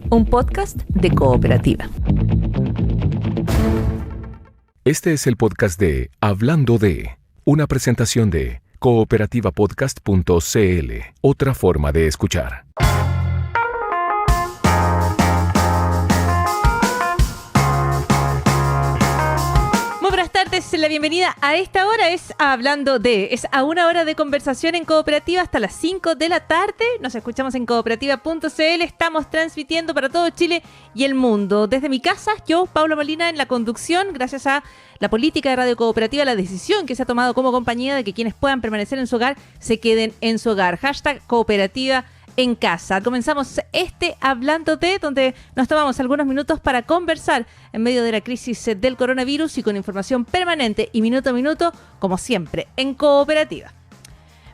un podcast de Cooperativa. Este es el podcast de Hablando de, una presentación de cooperativapodcast.cl, otra forma de escuchar. Buenas tardes, la bienvenida a esta hora es Hablando de, es a una hora de conversación en Cooperativa hasta las 5 de la tarde. Nos escuchamos en cooperativa.cl, estamos transmitiendo para todo Chile y el mundo. Desde mi casa, yo, Paula Molina, en la conducción, gracias a la política de Radio Cooperativa, la decisión que se ha tomado como compañía de que quienes puedan permanecer en su hogar se queden en su hogar. Hashtag Cooperativa en casa. Comenzamos Hablando de, donde nos tomamos algunos minutos para conversar en medio de la crisis del coronavirus y con información permanente y minuto a minuto, como siempre, en Cooperativa.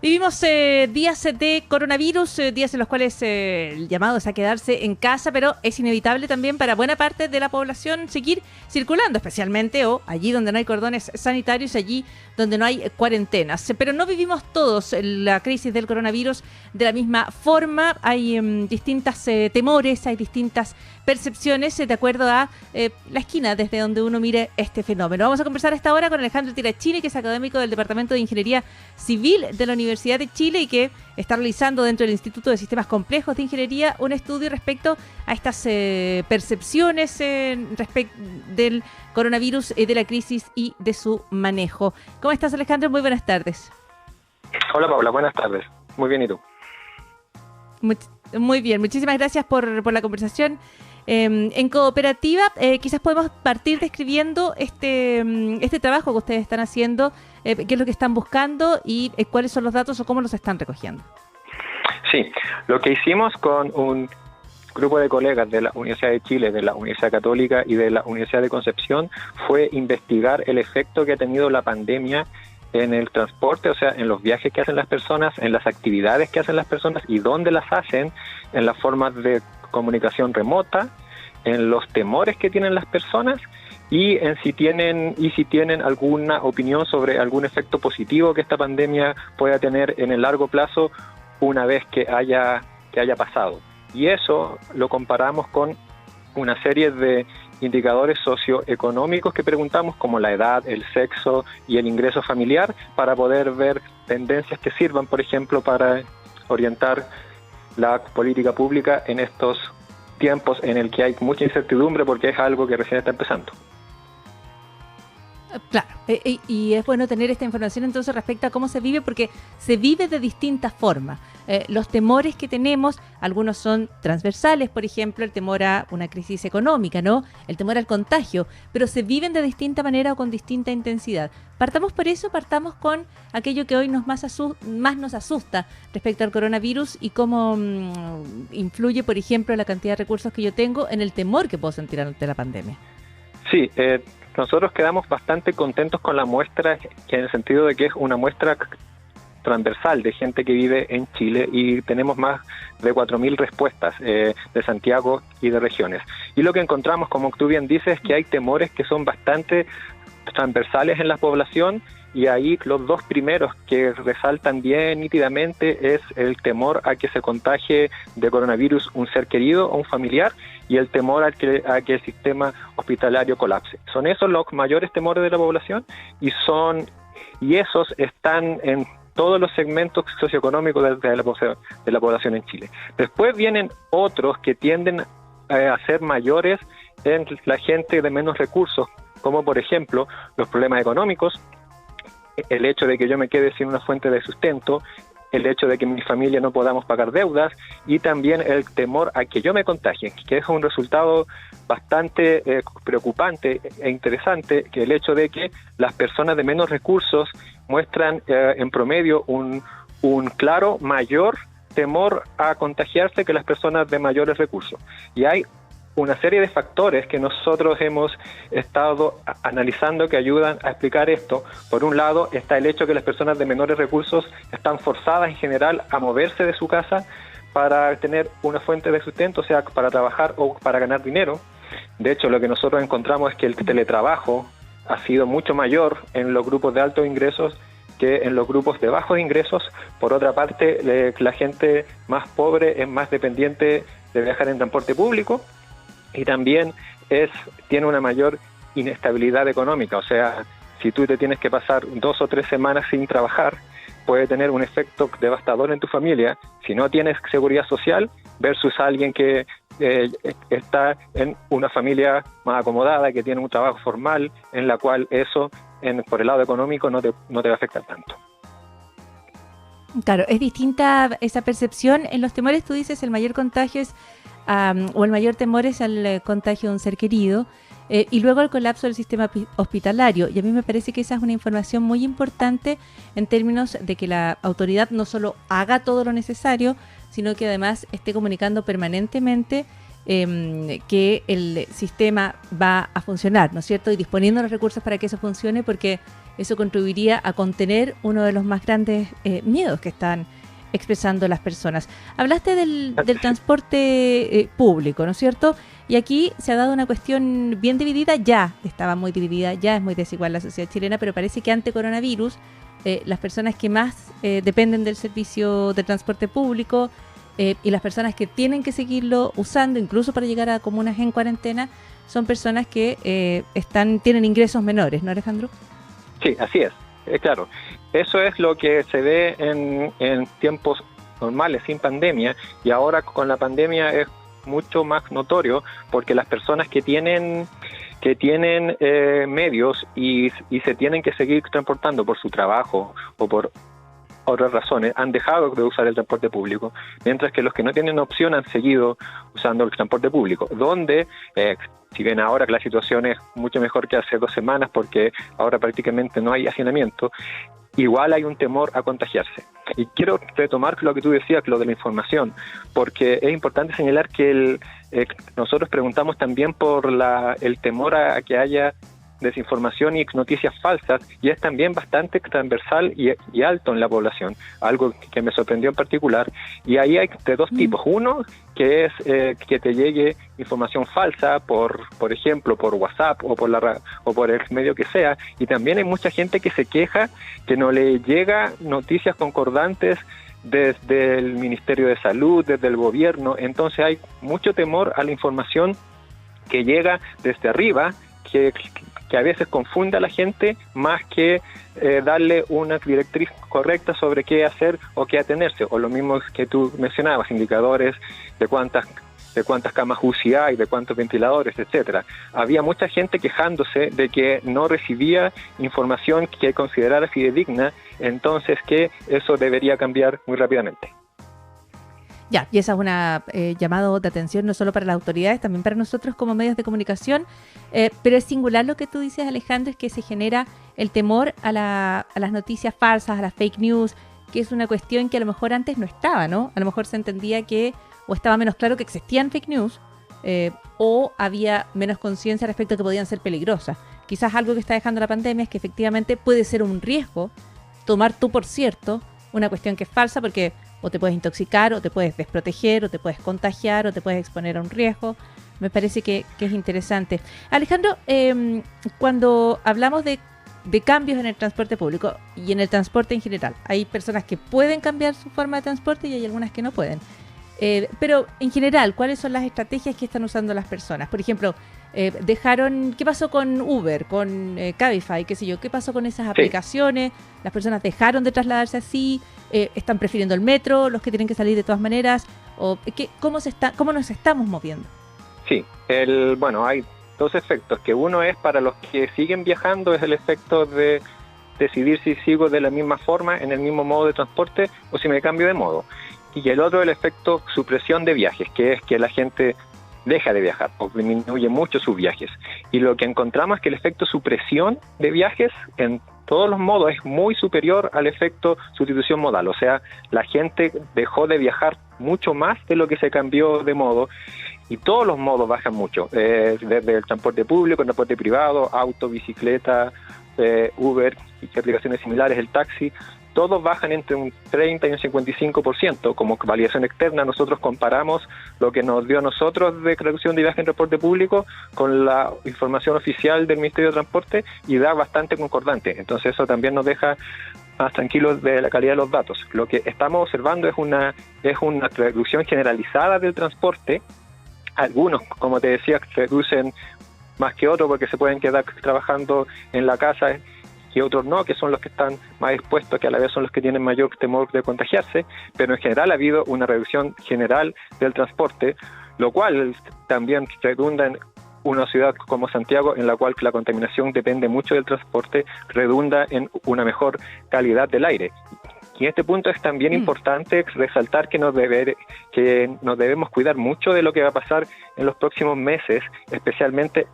Vivimos días de coronavirus, días en los cuales el llamado es a quedarse en casa, pero es inevitable también para buena parte de la población seguir circulando, especialmente allí donde no hay cordones sanitarios, allí donde no hay cuarentenas. Pero no vivimos todos la crisis del coronavirus de la misma forma. Hay distintas temores, hay distintas percepciones de acuerdo a la esquina desde donde uno mire este fenómeno. Vamos a conversar a esta hora con Alejandro Tirachini, que es académico del Departamento de Ingeniería Civil de la Universidad de Chile y que está realizando dentro del Instituto de Sistemas Complejos de Ingeniería un estudio respecto a estas percepciones respecto del coronavirus, de la crisis y de su manejo. ¿Cómo estás, Alejandro? Muy buenas tardes. Hola, Paula, buenas tardes. Muy bien, ¿y tú? Muy bien, muchísimas gracias por la conversación. En Cooperativa, quizás podemos partir describiendo este trabajo que ustedes están haciendo, qué es lo que están buscando y cuáles son los datos o cómo los están recogiendo. Sí, lo que hicimos con un grupo de colegas de la Universidad de Chile, de la Universidad Católica y de la Universidad de Concepción fue investigar el efecto que ha tenido la pandemia en el transporte, o sea, en los viajes que hacen las personas, en las actividades que hacen las personas y dónde las hacen, en las formas de comunicación remota, en los temores que tienen las personas y en si tienen alguna opinión sobre algún efecto positivo que esta pandemia pueda tener en el largo plazo una vez que haya pasado. Y eso lo comparamos con una serie de indicadores socioeconómicos que preguntamos, como la edad, el sexo y el ingreso familiar, para poder ver tendencias que sirvan, por ejemplo, para orientar la política pública en estos tiempos en el que hay mucha incertidumbre porque es algo que recién está empezando. Claro, y es bueno tener esta información entonces respecto a cómo se vive, porque se vive de distintas formas. Los temores que tenemos, algunos son transversales, por ejemplo, el temor a una crisis económica, ¿no? El temor al contagio, pero se viven de distinta manera o con distinta intensidad. Partamos por eso, partamos con aquello que hoy más nos asusta respecto al coronavirus y cómo influye, por ejemplo, la cantidad de recursos que yo tengo en el temor que puedo sentir ante la pandemia. Sí, nosotros quedamos bastante contentos con la muestra, que en el sentido de que es una muestra transversal de gente que vive en Chile y tenemos más de 4.000 respuestas de Santiago y de regiones. Y lo que encontramos, como tú bien dices, es que hay temores que son bastante transversales en la población y ahí los dos primeros que resaltan bien nítidamente es el temor a que se contagie de coronavirus un ser querido o un familiar y el temor a que el sistema hospitalario colapse. Son esos los mayores temores de la población y esos están en todos los segmentos socioeconómicos de la población en Chile. Después vienen otros que tienden a ser mayores en la gente de menos recursos, como por ejemplo los problemas económicos, el hecho de que yo me quede sin una fuente de sustento, el hecho de que mi familia no podamos pagar deudas y también el temor a que yo me contagie, que es un resultado bastante preocupante e interesante, que el hecho de que las personas de menos recursos muestran en promedio un claro mayor temor a contagiarse que las personas de mayores recursos. Y hay una serie de factores que nosotros hemos estado analizando que ayudan a explicar esto. Por un lado está el hecho que las personas de menores recursos están forzadas en general a moverse de su casa para tener una fuente de sustento, o sea, para trabajar o para ganar dinero. De hecho, lo que nosotros encontramos es que el teletrabajo ha sido mucho mayor en los grupos de altos ingresos que en los grupos de bajos ingresos. Por otra parte, la gente más pobre es más dependiente de viajar en transporte público y también tiene una mayor inestabilidad económica. O sea, si tú te tienes que pasar 2 o 3 semanas sin trabajar, puede tener un efecto devastador en tu familia si no tienes seguridad social versus alguien que está en una familia más acomodada, que tiene un trabajo formal, en la cual eso, por el lado económico, no te va a afectar tanto. Claro, es distinta esa percepción. En los temores tú dices el mayor contagio es, o el mayor temor es al contagio de un ser querido, y luego el colapso del sistema hospitalario. Y a mí me parece que esa es una información muy importante en términos de que la autoridad no solo haga todo lo necesario, sino que además esté comunicando permanentemente que el sistema va a funcionar, ¿no es cierto? Y disponiendo los recursos para que eso funcione, porque eso contribuiría a contener uno de los más grandes miedos que están expresando las personas. Hablaste del transporte público, ¿no es cierto? Y aquí se ha dado una cuestión bien dividida, ya estaba muy dividida, ya es muy desigual la sociedad chilena, pero parece que ante coronavirus las personas que más dependen del servicio de transporte público y las personas que tienen que seguirlo usando, incluso para llegar a comunas en cuarentena, son personas que tienen ingresos menores, ¿no, Alejandro? Sí, así es, claro. Eso es lo que se ve en tiempos normales, sin pandemia, y ahora con la pandemia es mucho más notorio porque las personas que tienen medios y se tienen que seguir transportando por su trabajo o por otras razones, han dejado de usar el transporte público, mientras que los que no tienen opción han seguido usando el transporte público, donde si bien ahora que la situación es mucho mejor que hace 2 semanas porque ahora prácticamente no hay hacinamiento, igual hay un temor a contagiarse. Y quiero retomar lo que tú decías, lo de la información, porque es importante señalar que nosotros preguntamos también por el temor a que haya desinformación y noticias falsas, y es también bastante transversal y alto en la población, algo que me sorprendió en particular. Y ahí hay de 2 tipos. Uno, que es que te llegue información falsa por ejemplo, por WhatsApp o por el medio que sea, y también hay mucha gente que se queja que no le llega noticias concordantes desde el Ministerio de Salud, desde el gobierno. Entonces hay mucho temor a la información que llega desde arriba, que a veces confunde a la gente más que darle una directriz correcta sobre qué hacer o qué atenerse, o lo mismo que tú mencionabas, indicadores de cuántas camas UCI hay, de cuántos ventiladores, etcétera. Había mucha gente quejándose de que no recibía información que considerara fidedigna, entonces que eso debería cambiar muy rápidamente. Ya, y esa es una llamado de atención no solo para las autoridades, también para nosotros como medios de comunicación, pero es singular lo que tú dices, Alejandro, es que se genera el temor a las noticias falsas, a las fake news, que es una cuestión que a lo mejor antes no estaba, ¿no? A lo mejor se entendía que, o estaba menos claro que existían fake news, o había menos conciencia respecto a que podían ser peligrosas. Quizás algo que está dejando la pandemia es que efectivamente puede ser un riesgo tomar tú por cierto una cuestión que es falsa, porque o te puedes intoxicar, o te puedes desproteger, o te puedes contagiar, o te puedes exponer a un riesgo. Me parece que es interesante. Alejandro, cuando hablamos de cambios en el transporte público y en el transporte en general, hay personas que pueden cambiar su forma de transporte y hay algunas que no pueden. Pero en general, ¿cuáles son las estrategias que están usando las personas? Por ejemplo, ¿qué pasó con Uber, con Cabify, qué sé yo? ¿Qué pasó con esas aplicaciones? ¿Las personas dejaron de trasladarse así? ¿Están prefiriendo el metro, los que tienen que salir de todas maneras? ¿Cómo nos estamos moviendo? Sí, hay 2 efectos, que uno es para los que siguen viajando, es el efecto de decidir si sigo de la misma forma, en el mismo modo de transporte, o si me cambio de modo. Y el otro es el efecto supresión de viajes, que es que la gente deja de viajar o disminuye mucho sus viajes. Y lo que encontramos es que el efecto supresión de viajes en todos los modos es muy superior al efecto sustitución modal. O sea, la gente dejó de viajar mucho más de lo que se cambió de modo, y todos los modos bajan mucho, desde el transporte público, el transporte privado, auto, bicicleta, Uber y aplicaciones similares, el taxi. Todos bajan entre un 30 y un 55%. Como validación externa, nosotros comparamos lo que nos dio a nosotros de reducción de viaje en transporte público con la información oficial del Ministerio de Transporte y da bastante concordante. Entonces eso también nos deja más tranquilos de la calidad de los datos. Lo que estamos observando es una reducción generalizada del transporte. Algunos, como te decía, reducen más que otros porque se pueden quedar trabajando en la casa, y otros no, que son los que están más expuestos, que a la vez son los que tienen mayor temor de contagiarse, pero en general ha habido una reducción general del transporte, lo cual también redunda en una ciudad como Santiago, en la cual la contaminación depende mucho del transporte, redunda en una mejor calidad del aire. Y en este punto es también importante resaltar que nos debemos cuidar mucho de lo que va a pasar en los próximos meses, especialmente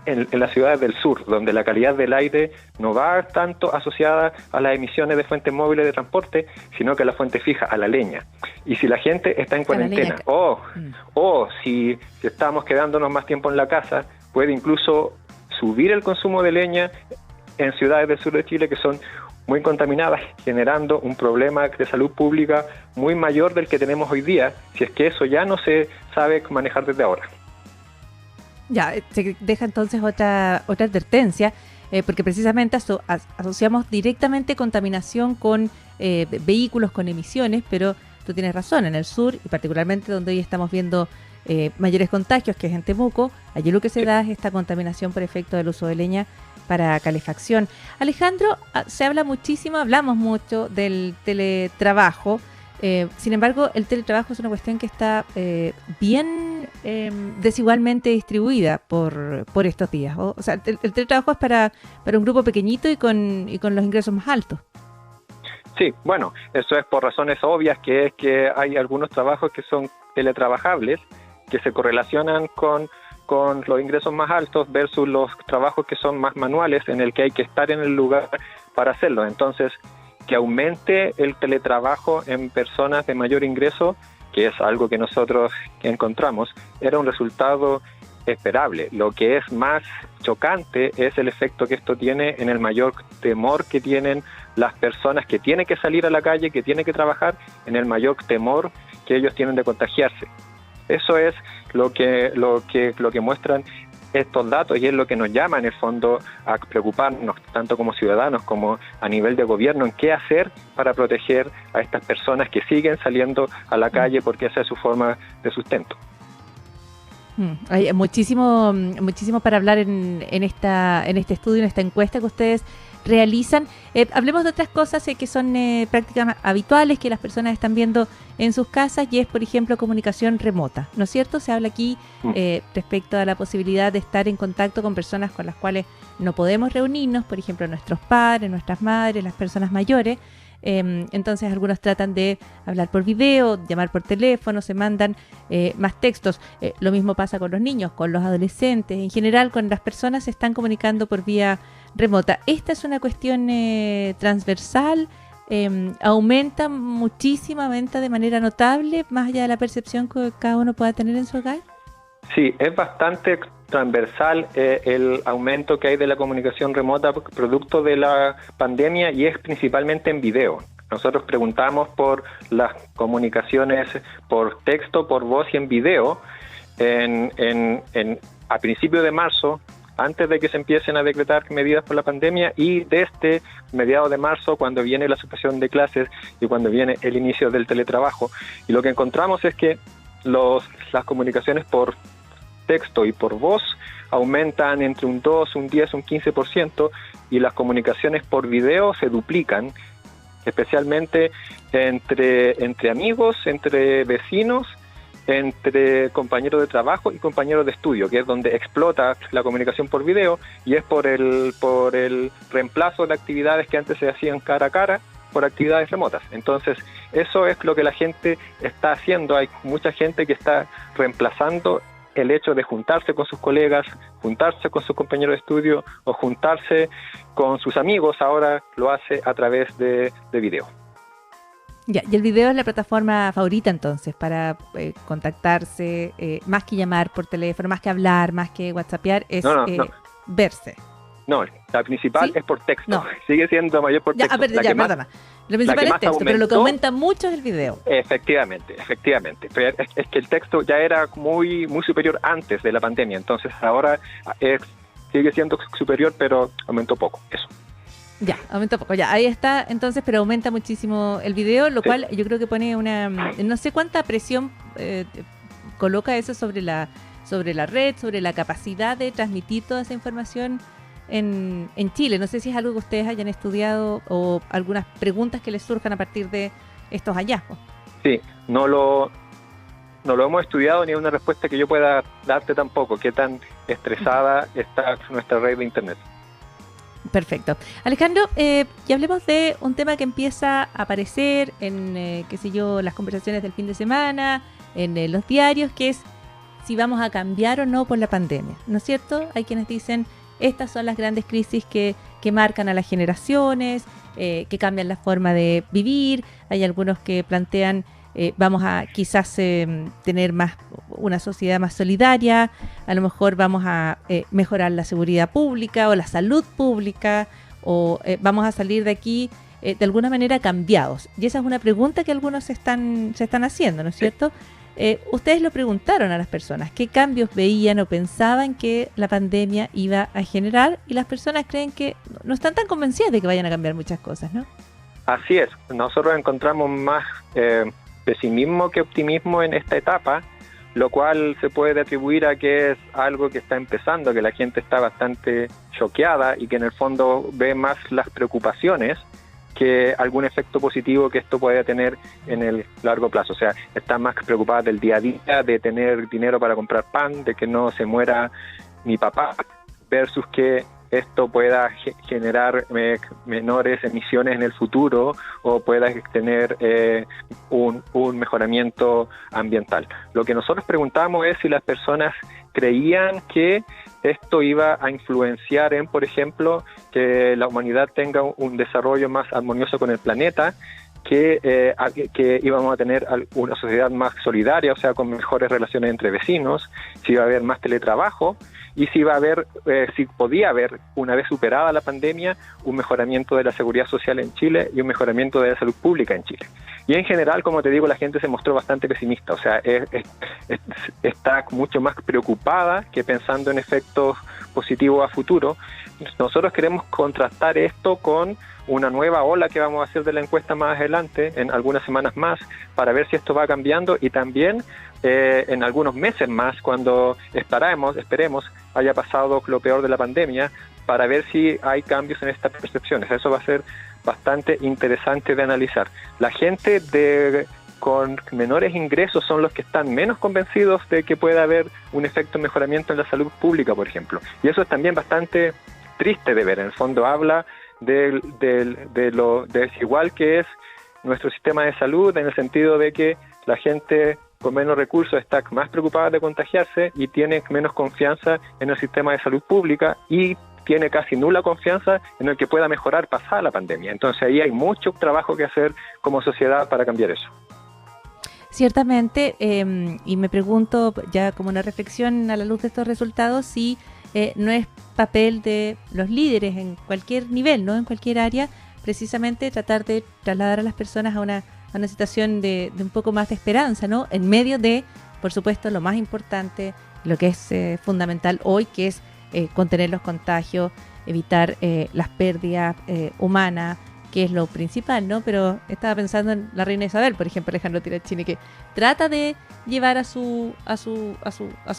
en las ciudades del sur, donde la calidad del aire no va tanto asociada a las emisiones de fuentes móviles de transporte, sino que a la fuente fija, a la leña. Y si la gente está en cuarentena o si estamos quedándonos más tiempo en la casa, puede incluso subir el consumo de leña en ciudades del sur de Chile que son muy contaminadas, generando un problema de salud pública muy mayor del que tenemos hoy día, si es que eso ya no se sabe manejar desde ahora. Ya, se deja entonces otra advertencia, porque precisamente asociamos directamente contaminación con vehículos, con emisiones, pero tú tienes razón, en el sur, y particularmente donde hoy estamos viendo mayores contagios, que es en Temuco, allí lo que se da es esta contaminación por efecto del uso de leña para calefacción. Alejandro, hablamos mucho del teletrabajo. Sin embargo, el teletrabajo es una cuestión que está bien desigualmente distribuida por estos días. O sea, el teletrabajo es para un grupo pequeñito y con los ingresos más altos. Sí, bueno, eso es por razones obvias, que es que hay algunos trabajos que son teletrabajables, que se correlacionan con los ingresos más altos versus los trabajos que son más manuales, en el que hay que estar en el lugar para hacerlo. Entonces, que aumente el teletrabajo en personas de mayor ingreso, que es algo que nosotros encontramos, era un resultado esperable. Lo que es más chocante es el efecto que esto tiene en el mayor temor que tienen las personas que tienen que salir a la calle, que tienen que trabajar, en el mayor temor que ellos tienen de contagiarse. Eso es lo que muestran estos datos, y es lo que nos llama en el fondo a preocuparnos tanto como ciudadanos como a nivel de gobierno en qué hacer para proteger a estas personas que siguen saliendo a la calle porque esa es su forma de sustento. Hay muchísimo para hablar en este estudio, en esta encuesta que ustedes realizan. Hablemos de otras cosas que son prácticas habituales que las personas están viendo en sus casas, y es, por ejemplo, comunicación remota, ¿no es cierto? Se habla aquí respecto a la posibilidad de estar en contacto con personas con las cuales no podemos reunirnos, por ejemplo, nuestros padres, nuestras madres, las personas mayores. Entonces algunos tratan de hablar por video, llamar por teléfono, se mandan más textos. Lo mismo pasa con los niños, con los adolescentes, en general con las personas se están comunicando por vía remota. Esta es una cuestión transversal, aumenta muchísimamente de manera notable, más allá de la percepción que cada uno pueda tener en su hogar. Sí, es bastante transversal el aumento que hay de la comunicación remota producto de la pandemia, y es principalmente en video. Nosotros preguntamos por las comunicaciones por texto, por voz y en video a principios de marzo, antes de que se empiecen a decretar medidas por la pandemia, y desde mediados de marzo, cuando viene la suspensión de clases y cuando viene el inicio del teletrabajo. Y lo que encontramos es que las comunicaciones por texto y por voz aumentan entre un 2, un 10, un 15%, y las comunicaciones por video se duplican, especialmente entre amigos, entre vecinos, entre compañeros de trabajo y compañeros de estudio, que es donde explota la comunicación por video, y es por el reemplazo de actividades que antes se hacían cara a cara por actividades remotas. Entonces, eso es lo que la gente está haciendo. Hay mucha gente que está reemplazando el hecho de juntarse con sus colegas, juntarse con sus compañeros de estudio o juntarse con sus amigos, ahora lo hace a través de video. Ya, y el video es la plataforma favorita entonces para contactarse, más que llamar por teléfono, más que hablar, más que whatsappear, es verse. No, la principal es por texto. No. Sigue siendo mayor por texto. Perdona. Lo principal es texto, pero lo que aumenta mucho es el video. Efectivamente. Pero es que el texto ya era muy superior antes de la pandemia, entonces ahora sigue siendo superior, pero aumentó poco. Eso. Ya, aumenta poco, ya, ahí está, entonces, pero aumenta muchísimo el video, lo Sí. cual yo creo que pone no sé cuánta presión coloca eso sobre la red, sobre la capacidad de transmitir toda esa información en Chile. No sé si es algo que ustedes hayan estudiado o algunas preguntas que les surjan a partir de estos hallazgos. Sí, no lo hemos estudiado ni hay una respuesta que yo pueda darte tampoco, qué tan estresada está nuestra red de Internet. Perfecto. Alejandro, y hablemos de un tema que empieza a aparecer en, qué sé yo, las conversaciones del fin de semana, en los diarios, que es si vamos a cambiar o no por la pandemia, ¿no es cierto? Hay quienes dicen, estas son las grandes crisis que marcan a las generaciones, que cambian la forma de vivir. Hay algunos que plantean, vamos a quizás tener una sociedad más solidaria, a lo mejor vamos a mejorar la seguridad pública o la salud pública, o vamos a salir de aquí de alguna manera cambiados. Y esa es una pregunta que algunos se están haciendo, ¿no es cierto? Ustedes lo preguntaron a las personas, ¿qué cambios veían o pensaban que la pandemia iba a generar? Y las personas creen que no están tan convencidas de que vayan a cambiar muchas cosas, ¿no? Así es, nosotros encontramos más pesimismo que optimismo en esta etapa, lo cual se puede atribuir a que es algo que está empezando, que la gente está bastante choqueada y que en el fondo ve más las preocupaciones que algún efecto positivo que esto pueda tener en el largo plazo. O sea, está más preocupada del día a día, de tener dinero para comprar pan, de que no se muera mi papá, versus que esto pueda generar menores emisiones en el futuro o pueda tener un mejoramiento ambiental. Lo que nosotros preguntamos es si las personas creían que esto iba a influenciar en, por ejemplo, que la humanidad tenga un desarrollo más armonioso con el planeta, que íbamos a tener una sociedad más solidaria, o sea, con mejores relaciones entre vecinos, si iba a haber más teletrabajo y si iba a haber, si podía haber, una vez superada la pandemia, un mejoramiento de la seguridad social en Chile y un mejoramiento de la salud pública en Chile. Y en general, como te digo, la gente se mostró bastante pesimista, o sea, está mucho más preocupada que pensando en efectos positivos a futuro. Nosotros queremos contrastar esto con una nueva ola que vamos a hacer de la encuesta más adelante, en algunas semanas más, para ver si esto va cambiando y también en algunos meses más, cuando esperemos haya pasado lo peor de la pandemia, para ver si hay cambios en estas percepciones. Eso va a ser bastante interesante de analizar. La gente con menores ingresos son los que están menos convencidos de que pueda haber un efecto de mejoramiento en la salud pública, por ejemplo. Y eso es también bastante triste de ver. En el fondo habla de lo desigual que es nuestro sistema de salud, en el sentido de que la gente con menos recursos está más preocupada de contagiarse y tiene menos confianza en el sistema de salud pública y tiene casi nula confianza en el que pueda mejorar pasada la pandemia. Entonces ahí hay mucho trabajo que hacer como sociedad para cambiar eso. Ciertamente, y me pregunto ya como una reflexión a la luz de estos resultados, si no es papel de los líderes en cualquier nivel, ¿no? En cualquier área, precisamente tratar de trasladar a las personas a una situación de un poco más de esperanza, ¿no? En medio de, por supuesto, lo más importante, lo que es fundamental hoy, que es contener los contagios, evitar las pérdidas humanas, que es lo principal, ¿no? Pero estaba pensando en la reina Isabel, por ejemplo, Alejandro Tirachini, que trata de llevar a su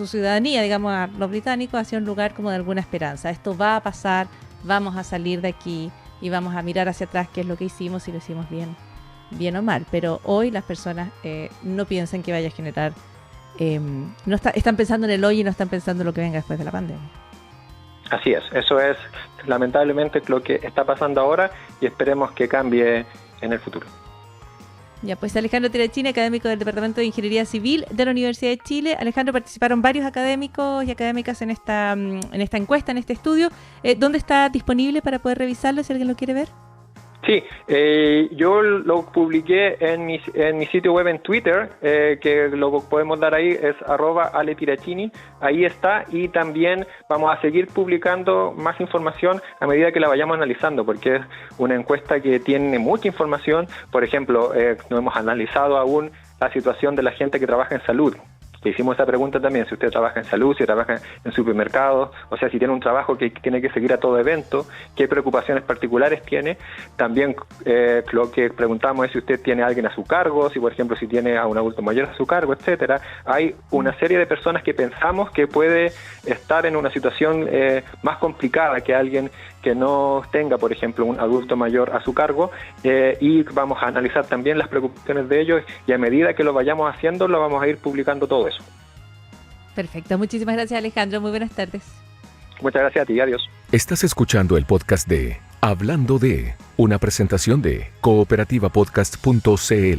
ciudadanía, digamos, a los británicos, hacia un lugar como de alguna esperanza. Esto va a pasar, vamos a salir de aquí y vamos a mirar hacia atrás qué es lo que hicimos, si lo hicimos bien o mal. Pero hoy las personas no piensan que vaya a generar, están pensando en el hoy y no están pensando en lo que venga después de la pandemia. Así es, eso es lamentablemente lo que está pasando ahora y esperemos que cambie en el futuro. Ya, pues Alejandro Tirachini, académico del Departamento de Ingeniería Civil de la Universidad de Chile. Alejandro, participaron varios académicos y académicas en esta encuesta, en este estudio. ¿Dónde está disponible para poder revisarlo si alguien lo quiere ver? Sí, yo lo publiqué en mi sitio web en Twitter, que lo podemos dar ahí, es @aletirachini, ahí está, y también vamos a seguir publicando más información a medida que la vayamos analizando, porque es una encuesta que tiene mucha información. Por ejemplo, no hemos analizado aún la situación de la gente que trabaja en salud, Le hicimos esa pregunta también, si usted trabaja en salud, si trabaja en supermercados, o sea, si tiene un trabajo que tiene que seguir a todo evento, qué preocupaciones particulares tiene. También lo que preguntamos es si usted tiene a alguien a su cargo, si por ejemplo si tiene a un adulto mayor a su cargo, etcétera. Hay una serie de personas que pensamos que puede estar en una situación más complicada que alguien que no tenga, por ejemplo, un adulto mayor a su cargo, y vamos a analizar también las preocupaciones de ellos, y a medida que lo vayamos haciendo, lo vamos a ir publicando todo eso. Perfecto, muchísimas gracias, Alejandro, muy buenas tardes. Muchas gracias a ti, adiós. Estás escuchando el podcast de Hablando de, una presentación de cooperativapodcast.cl.